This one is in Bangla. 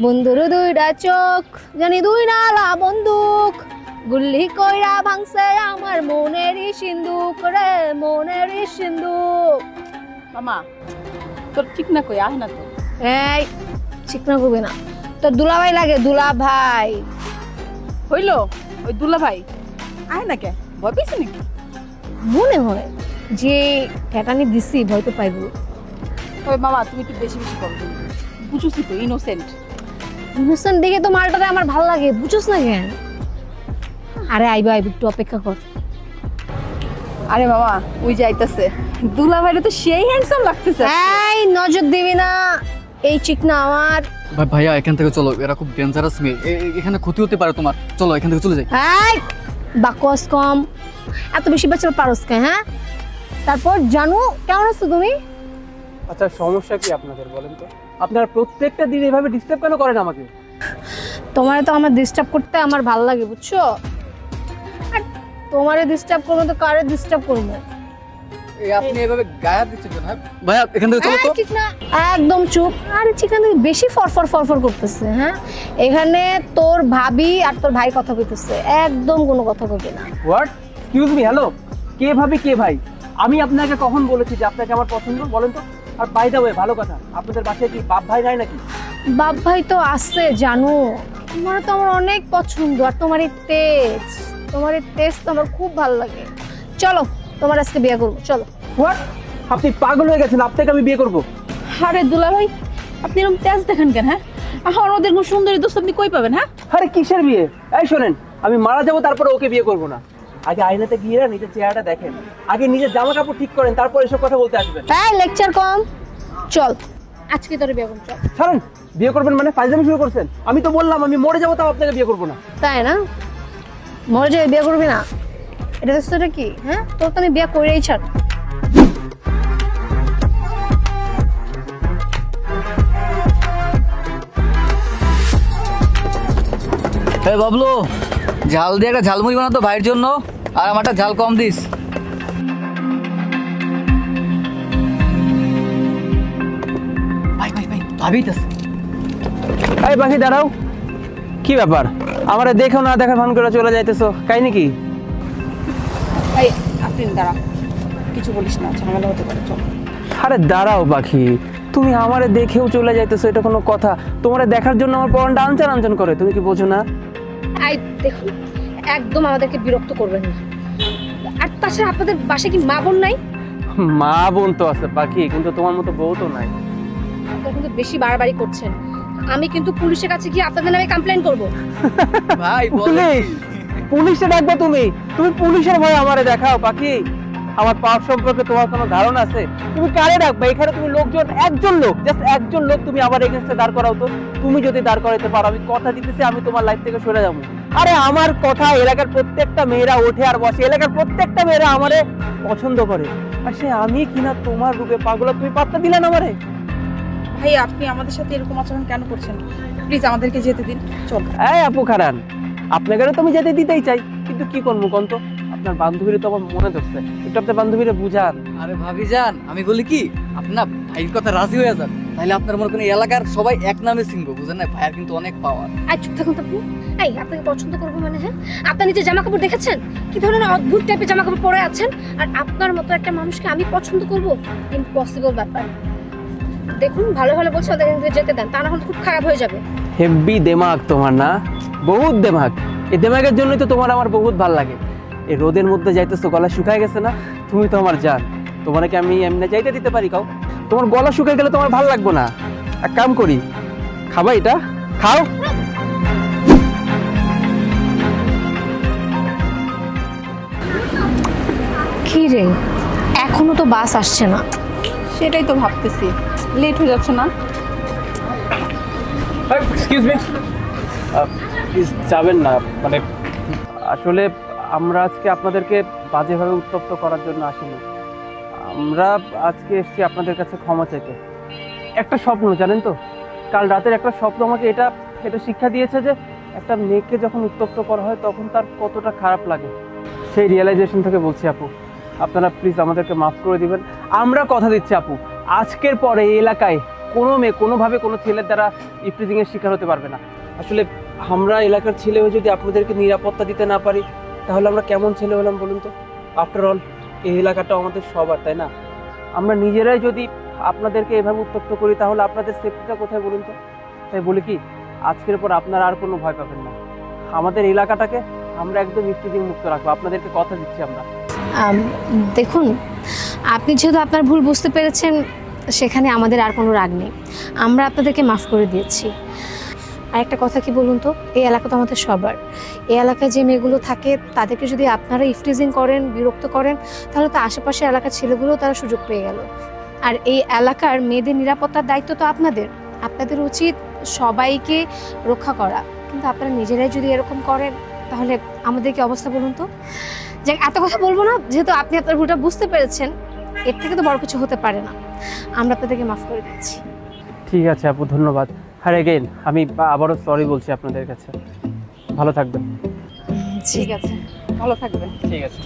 বন্ধুর দুইটা চোখ জানি দুই নালা বন্দুক গুল্লি কইরা ভাঙছে আমার মনেরই সিন্ধুক রে মনেরই সিন্ধুক। মামা তোর ঠিক না কই আহে না তো। এই ঠিক না কইবে না, তোর দুলাভাই লাগে দুলাভাই। হইলো ওই দুলা ভাই আহে না কে ভয় পেয়েছে নাকি? মনে হয় যে ট্যাটানি দিছি ভয় তো পাইব। ওই মামা তুমি একটু বেশি বেশি করো, বুঝছি তো ইনোসেন্ট। ইনোসেন্ট দেখে তো মালটারে আমার ভালো লাগে, বুঝছস না কেন? আরে আইবা আইবা একটু অপেক্ষা কর। আরে মামা ওই যাইতাছে দুলা ভাইরে তো সেই হ্যান্ডসাম লাগতেছে। এই নজর দিবি না, এই চিকনা আমার। ভাইয়া এখান থেকে চলো, এরা খুব ডেঞ্জারাস মেয়ে, এখানে ক্ষতি হতে পারে তোমার। চলো এখান থেকে চলে যাই। এই বাকওয়াস কম, এত বেশি বাঁচাল পারস কে? হ্যাঁ তারপর জানু কেমন আছো তুমি? আচ্ছা সমস্যা কি আপনাদের বলেন তো? আপনারা প্রত্যেকটা দিন এভাবে ডিস্টার্ব কেন করেন আমাকে? তোমারে তো আমার ডিস্টার্ব করতে আমার ভালো লাগে বুঝছো, আর তোমারে ডিস্টার্ব করবো তো কারে ডিস্টার্ব করবো? এই আপনি এভাবে গায়া দিচ্ছেন কেন? ভাইয়া এখান থেকে চলো তো। ঠিক না, একদম চুপ। আরে চিকেন বেশি ফরফর ফরফর করতেছে। হ্যাঁ এখানে তোর ভাবি আর তোর ভাই কথা কইতেছে, একদম কোনো কথা কইবে না। হোয়াট? এক্সকিউজ মি, হ্যালো, কে ভাবি কে ভাই? আমি আপনাকে কখন বলেছি যে আপনাকে আমার পছন্দ বলেন তো? আর বাই দ্য ওয়ে ভালো কথা, আপনাদের বাসায় কি বাপ ভাই নাই নাকি? বাপ ভাই তো আছে জানো, তোমার তো আমার অনেক পছন্দ, আর তোমার এই তেজ তো আমার খুব ভালো লাগে। চলো তোমার আজকে বিয়ে করবো, চলো। হোয়াট? আপনি পাগল হয়ে গেছেন, আপনাকে আমি বিয়ে করব? আরে দুলা ভাই আপনি এরকম তেজ দেখেন কেন? হ্যাঁ এখন ওদের কোন সুন্দরী দোস্ত আপনি কই পাবেন? হ্যাঁ আরে কিসের বিয়ে? এই শোনেন, আমি মারা যাবো তারপরে ওকে বিয়ে করব না। আগে আয়নাতে গিয়ে নিজের চেহারাটা দেখেন, আগে নিজের জামা কাপড় ঠিক করেন, তারপর এসব কথা বলতে আসবেন। এই লেকচার কম, চল আজকে তোর বিয়ে করবো, চল। ছাড়েন, বিয়ে করবেন মানে ফাইজলামি শুরু করছেন? আমি তো বললাম আমি মরে যাবো তাও আপনাকে বিয়ে করব না। তাই না? মরে যাবে বিয়ে করবি না? এটা দোস্তটা কি? হ্যাঁ তোর তো আমি বিয়ে করেই ছাড়। এই বাবলু, ঝাল দিয়ে একটা ঝালমুড়ি বানাতো ভাইয়ের জন্য, আর আমারটা ঝাল কম দিস। ভাই ভাই ভাই ভাবি তো। এই বাকি দাঁড়াও, কি ব্যাপার? আমারে দেখো না দেখার ভান করে চলে যাইতেছো, কাহিনী কি? ভাই আপনি দাঁড়া, কিছু বলিস না, ঝামেলা হতে পারে, চল। আরে দাঁড়াও বাকি, তুমি আমারে দেখেও চলে যাইতেছো, এটা কোনো কথা? তোমারে দেখার জন্য আমার পরনটা আনচান আনচান করে, তুমি কি বোঝো না? এই দেখুন একদম আমাদেরকে বিরক্ত করবেন না। আর তাছাড়া আপনাদের বাসায় কি মা বোন নাই? মা বোন তো আছে বাকি, কিন্তু তোমার মতো বউ তো নাই। আপনারা কিন্তু বেশি বাড়াবাড়ি করছেন, আমি কিন্তু পুলিশের কাছে গিয়ে আপনাদের নামে কমপ্লেইন করব। ভাই পুলিশ? পুলিশে ডাকবে তুমি? তুমি পুলিশের ভয় আমারে দেখাও বাকি? আমার পাপ সম্পর্কে তোমার কোনো ধারণা আছে? তুমি কারে ডাকবে? এখানে তুমি লোকজন, একজন লোক, জাস্ট একজন লোক তুমি আমার এগেইনস্টে দাঁড় করাও তো। তুমি যদি দাঁড় করাইতে পারো, আমি কথা দিতেছি আমি তোমার লাইফ থেকে সরে যাবো। আরে আমার কথা এলাকার প্রত্যেকটা মেয়েরা ওঠে আর বসে, এলাকার প্রত্যেকটা মেয়েরা আমারে পছন্দ করে, আর সে আমি কিনা তোমার রূপে পাগল, তুমি পাত্তা দিলে না আমারে? ভাই আপনি আমাদের সাথে এরকম আচরণ কেন করছেন? প্লিজ আমাদেরকে যেতে দিন, চল। এই আপু খারান, আপনাকে তো আমি যেতে দিতেই চাই, কিন্তু কি করবো কোন তো? আপনার বান্ধবীরা তো আমার মনে ধরছে, একটু আপনার বান্ধবীরা বুঝান। আরে ভাবি যান, আমি বলি কি আপনার ভাইয়ের কথা রাজি হয়ে যান, তাহলে আপনার মনে করেন এলাকার সবাই এক নামে চিনবো, বুঝেন না? ভাইয়ের কিন্তু অনেক পাওয়ার। এই চুপ থাকুন তো আপনি। এই আপনাকে পছন্দ করবো মানে? হ্যাঁ আপনার নিজের জামা কাপড় দেখেছেন কি ধরনের অদ্ভুত টাইপের জামা কাপড় পরে আছেন, আর আপনার মতো একটা মানুষকে আমি পছন্দ করব? ইম্পসিবল ব্যাপার। দেখুন ভালো ভালো বলছে, ওদেরকে যেতে দেন, তা না হলে খুব খারাপ হয়ে যাবে। হেভি দেমাগ তোমার না, বহুত দেমাগ। এই দেমাগের জন্যই তো তোমার আমার বহুত ভাল লাগে। এই রোদের মধ্যে যাইতেছো, গলা শুকায় গেছে না? তুমি তো আমার জান, তোমাকে কি আমি এমনি যাইতে দিতে পারি? কাও তোমার গলা শুকায় গেলে তোমার ভাল লাগবে না। এক কাম করি, খাবা এটা? খাও। কি রে এখনো তো বাস আসছে না? সেটাই তো ভাবতেছি, লেট হয়ে যাচ্ছে না? এক্সকিউজ মি, প্লিজ যাবেন না। মানে আসলে আমরা আজকে আপনাদেরকে বাজেভাবে উত্তপ্ত করার জন্য আসিনি। আমরা আজকে এসেছি আপনাদের কাছে ক্ষমা চাইতে। একটা স্বপ্ন জানেন তো, কাল রাতের একটা স্বপ্ন আমাকে এটা শিক্ষা দিয়েছে যে একটা মেয়েকে যখন উত্তপ্ত করা হয় তখন তার কতটা খারাপ লাগে। সেই রিয়েলাইজেশন থেকে বলছি আপু, আপনারা প্লিজ আমাদেরকে মাফ করে দিবেন। আমরা কথা দিচ্ছি আপু, আজকের পরে এই এলাকায় কোনো মেয়ে কোনোভাবে কোনো ছেলের দ্বারা ইফটিজিং এর শিকার হতে পারবে না। আসলে আমরা এলাকার ছেলে হয়ে যদি আপনাদেরকে নিরাপত্তা দিতে না পারি তাহলে আমরা কেমন ছেলে হলাম বলুন তো? আফটার অল এই এলাকাটা আমাদের সবার, তাই না? আমরা নিজেরাই যদি আপনাদেরকে এভাবে উত্তপ্ত করি তাহলে আপনাদের সেফটিটা কোথায় বলুন তো? তাই বলি কি, আজকের পর আপনারা আর কোনো ভয় পাবেন না। আমাদের এলাকাটাকে আমরা একদম ইফটিজিং মুক্ত রাখবো, আপনাদেরকে কথা দিচ্ছি আমরা। দেখুন, আপনি যেহেতু আপনার ভুল বুঝতে পেরেছেন, সেখানে আমাদের আর কোনো রাগ নেই। আমরা আপনাদেরকে মাফ করে দিয়েছি। আর একটা কথা কি বলুন তো, এই এলাকা তো আমাদের সবার। এই এলাকায় যে মেয়েগুলো থাকে তাদেরকে যদি আপনারা ইফটিজিং করেন, বিরক্ত করেন, তাহলে তো আশেপাশে এলাকার ছেলেগুলোও তারা সুযোগ পেয়ে গেল। আর এই এলাকার মেয়েদের নিরাপত্তার দায়িত্ব তো আপনাদের। আপনাদের উচিত সবাইকে রক্ষা করা। কিন্তু আপনারা নিজেরাই যদি এরকম করেন তাহলে আমাদের কি অবস্থা বলুন তো? যে এত কথা বলবো না, যেহেতু আপনি আপনার ভুলটা বুঝতে পেরেছেন, এর থেকে তো বড় কিছু হতে পারে না। আমরা আপনাদেরকে মাফ করে দিচ্ছি। ঠিক আছে আপু, ধন্যবাদ। আর এগেইন আমি আবারও সরি বলছি আপনাদের কাছে। ভালো থাকবেন। ঠিক আছে, ভালো থাকবেন। ঠিক আছে।